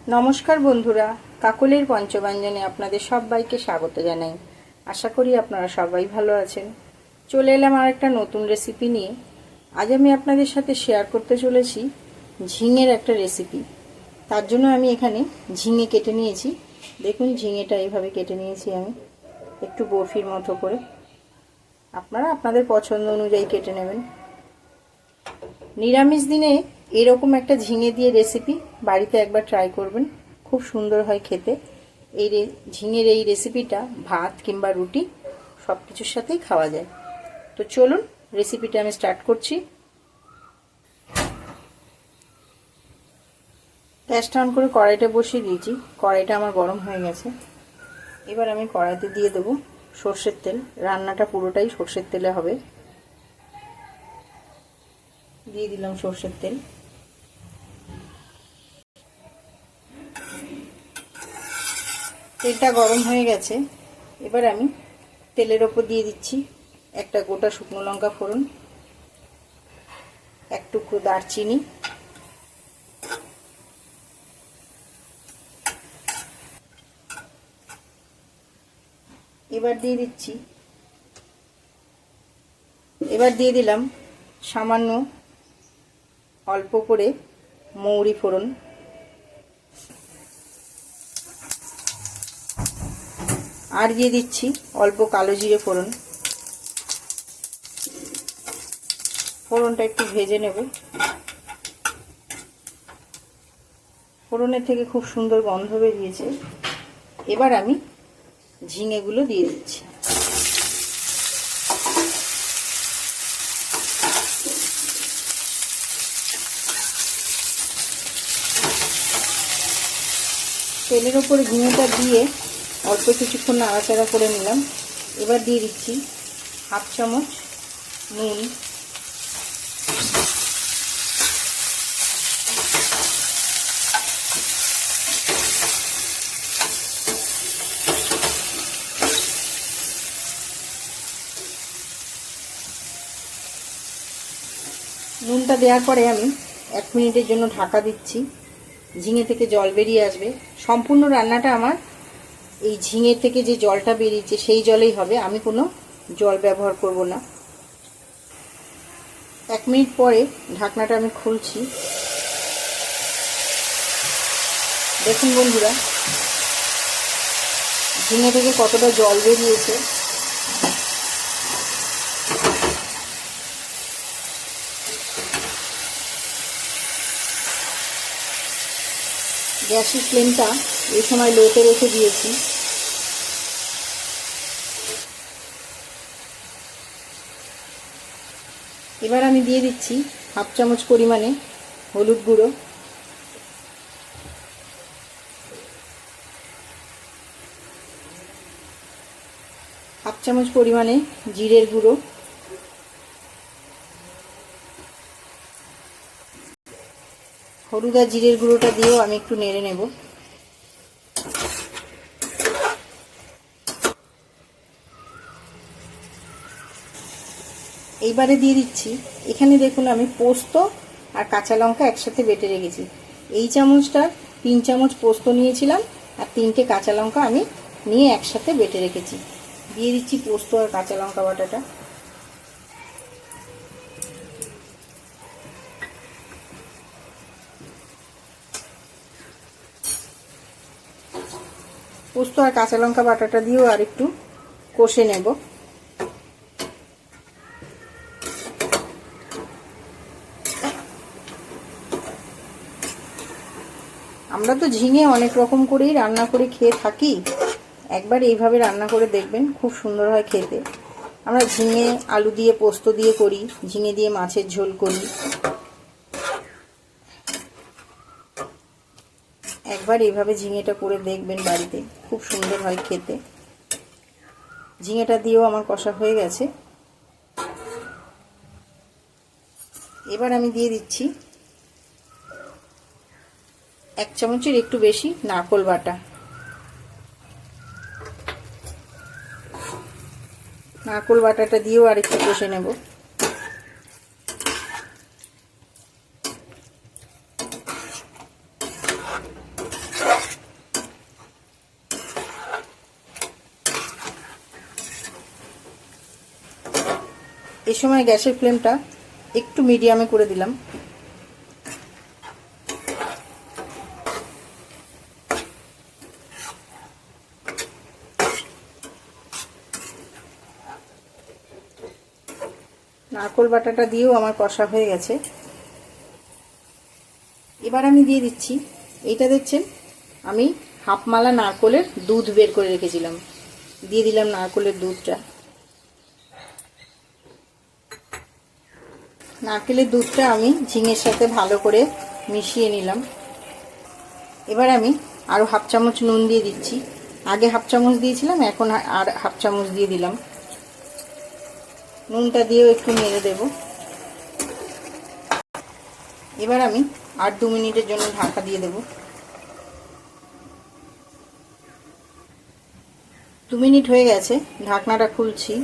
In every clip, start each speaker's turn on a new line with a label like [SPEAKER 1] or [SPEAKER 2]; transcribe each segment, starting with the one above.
[SPEAKER 1] নমস্কার বন্ধুরা, কাকলির পঞ্চব্যঞ্জনে আপনাদের সবাইকে স্বাগত জানাই। আশা করি আপনারা সবাই ভালো আছেন। চলে এলাম আর একটা নতুন রেসিপি নিয়ে। আজ আমি আপনাদের সাথে শেয়ার করতে চলেছি ঝিঙের একটা রেসিপি। তার জন্য আমি এখানে ঝিঙে কেটে নিয়েছি। দেখুন, ঝিঙেটা এইভাবে কেটে নিয়েছি আমি, একটু বরফির মতো করে। আপনারা আপনাদের পছন্দ অনুযায়ী কেটে নেবেন। নিরামিষ দিনে এরকম একটা ঝিঙে দিয়ে রেসিপি বাড়িতে একবার ট্রাই করবেন, খুব সুন্দর হয় খেতে। এই ঝিঙের এই রেসিপিটা ভাত কিংবা রুটি সব কিছুর সাথেই খাওয়া যায়। তো চলুন রেসিপিটা আমি স্টার্ট করছি। গ্যাসটা অন করে কড়াইটা বসিয়ে দিয়েছি। কড়াইটা আমার গরম হয়ে গেছে। এবার আমি কড়াইতে দিয়ে দেবো সর্ষের তেল। রান্নাটা পুরোটাই সর্ষের তেলে হবে। দিয়ে দিলাম সর্ষের তেল। তেলটা গরম হয়ে গেছে। এবার আমি তেলের ওপর দিয়ে দিচ্ছি একটা গোটা শুকনো লঙ্কা ফোড়ন, এক টুকরো দারচিনি, এবার দিয়ে দিলাম সামান্য অল্প করে মৌরি ফোড়ন, আর দিয়ে দিচ্ছি অল্প কালো জিরে ফোড়ন। ফোড়নটা একটু ভেজে নেব। ফোড়নের থেকে খুব সুন্দর গন্ধ বেরিয়েছে। এবার আমি ঝিঙেগুলো দিয়ে দিচ্ছি। তেলের ওপরে ঝিঙেটা দিয়ে অল্প কিছুক্ষণ নাড়াচাড়া করে নিলাম। এবার দিয়ে দিচ্ছি হাফ চামচ নুন, নুনটা দেওয়ার পরে আমি 1 মিনিটের জন্য ঢাকা দিচ্ছি। ঝিঙে থেকে জল বেরিয়ে আসবে। সম্পূর্ণ রান্নাটা আমার এই ঝিঙে থেকে যে জলটা বেরিয়েছে সেই জলেই হবে, আমি কোনো জল ব্যবহার করব না। 1 মিনিট পরে ঢাকনাটা আমি খুলছি। দেখুন বন্ধুরা, ঝিঙে থেকে কতটা জল বেরিয়েছে। গ্যাসের ফ্লেমটা এই সময় লোতে রেখে দিয়েছি। এবার আমি দিয়ে দিচ্ছি হাফ চামচ পরিমাণে হলুদ গুঁড়ো, হাফ চামচ পরিমাণে জিরের গুঁড়ো, হলুদ আর জিরের গুঁড়োটা দিয়েও আমি একটু নেড়ে নেব। এইবারে দিয়ে দিচ্ছি, এখানে দেখুন আমি পোস্ত আর কাঁচা লঙ্কা একসাথে বেটে রেখেছি। এই চামচটা 3 চামচ পোস্ত নিয়েছিলাম আর 3টে কাঁচা লঙ্কা আমি নিয়ে একসাথে বেটে রেখেছি। দিয়ে দিচ্ছি পোস্ত আর কাঁচা লঙ্কা বাটাটা। পোস্ত আর কাঁচা লঙ্কা বাটাটা দিয়েও আর একটু কষে নেব। আমরা তো ঝিঙে অনেক রকম করেই রান্না করে খেয়ে থাকি। একবার এইভাবে রান্না করে দেখবেন, খুব সুন্দর হয় খেতে। আমরা ঝিঙে আলু দিয়ে পোস্ত দিয়ে করি, ঝিঙে দিয়ে মাছের ঝোল করি। একবার এইভাবে ঝিঙেটা করে দেখবেন বাড়িতে, খুব সুন্দর হয় খেতে। ঝিঙেটা দিয়েও আমার কষা হয়ে গেছে। এবার আমি দিয়ে দিচ্ছি 1 চামচের একটু বেশি নারকেল বাটা। নারকেল বাটাটা দিয়েও আর একটু কষে নেব। এই সময় গ্যাসের ফ্লেমটা একটু মিডিয়ামে করে দিলাম। নারকেল বাটাটা দিয়েও আমার কষা হয়ে গেছে। এবার আমি দিয়ে দিচ্ছি, এইটা দেখছেন আমি হাফ মালা নারকেলের দুধ বের করে রেখেছিলাম, দিয়ে দিলাম নারকেলের দুধটা। নারকেলের দুধটা আমি ঝিঙের সাথে ভালো করে মিশিয়ে নিলাম। এবার আমি আরও হাফ চামচ নুন দিয়ে দিচ্ছি। আগে হাফ চামচ দিয়েছিলাম, এখন আর হাফ চামচ দিয়ে দিলাম। নুনটা দিয়েও একটু নেড়ে দেব। এবার আমি আর 2 মিনিটের জন্য ঢাকা দিয়ে দেব। 2 মিনিট হয়ে গেছে, ঢাকনাটা খুলছি।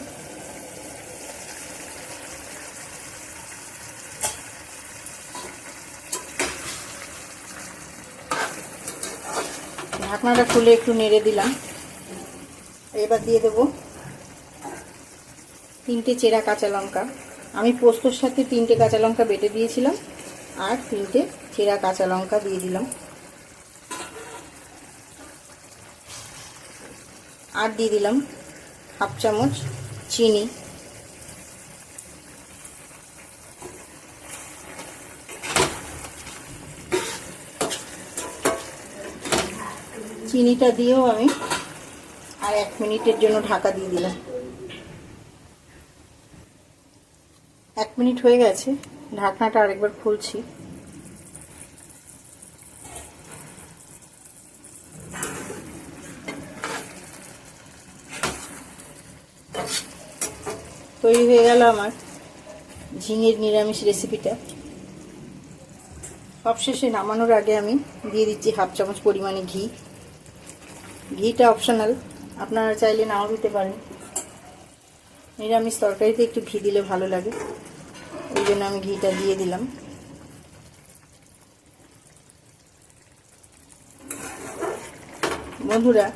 [SPEAKER 1] ঢাকনাটা খুলে একটু নেড়ে দিলাম। এবার দিয়ে দেব 3টে চেরা কাঁচা লঙ্কা। আমি পোস্তর সাথে 3টে কাঁচা লঙ্কা বেটে দিয়েছিলাম, আর 3টে চেরা কাঁচা লঙ্কা দিয়ে দিলাম। আর দিয়ে দিলাম হাফ চামচ চিনি। চিনিটা দিয়েও আমি আর 1 মিনিটের জন্য ঢাকা দিয়ে দিলাম। 1 মিনিট হয়ে গেছে, ঢাকনাটা আরেকবার খুলছি। তৈরি হয়ে গেল আমার ঝিঙের নিরামিষ রেসিপিটা। সবশেষে নামানোর আগে আমি দিয়ে দিচ্ছি হাফ চামচ পরিমাণে ঘি। ঘিটা অপশনাল, আপনারা চাইলে নাও দিতে পারেন। নিরামিষ তরকারিতে একটু ঘি দিলে ভালো লাগে, ওই জন্য আমি ঘিটা দিয়ে দিলাম। বন্ধুরা,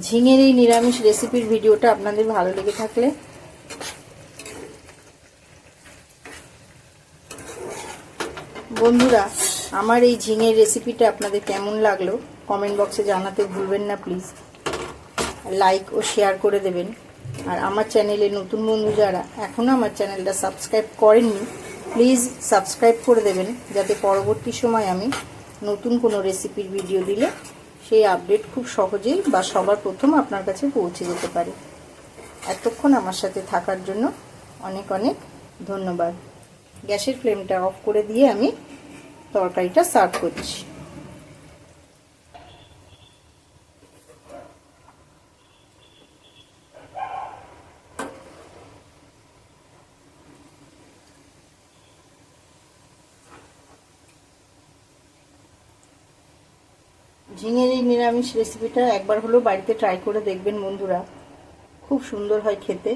[SPEAKER 1] ঝিঙের এই নিরামিষ রেসিপির ভিডিওটা আপনাদের ভালো লেগে থাকলে বন্ধুরা আমার এই ঝিঙের রেসিপিটা আপনাদের কেমন লাগলো কমেন্ট বক্সে জানাতে ভুলবেন না প্লিজ। লাইক ও শেয়ার করে দেবেন। আর আমার চ্যানেলে নতুন বন্ধু যারা এখনও আমার চ্যানেলটা সাবস্ক্রাইব করেননি প্লিজ সাবস্ক্রাইব করে দেবেন, যাতে পরবর্তী সময় আমি নতুন কোনো রেসিপির ভিডিও দিলে সেই আপডেট খুব সহজেই বা সবার প্রথম আপনার কাছে পৌঁছে যেতে পারে। এতক্ষণ আমার সাথে থাকার জন্য অনেক অনেক ধন্যবাদ। গ্যাসের ফ্লেমটা অফ করে দিয়ে আমি তরকারিটা সার্ভ করছি। ঝিঙের এই নিরামিষ রেসিপিটা একবার হলেও বাড়িতে ট্রাই করে দেখবেন বন্ধুরা, খুব সুন্দর হয় খেতে।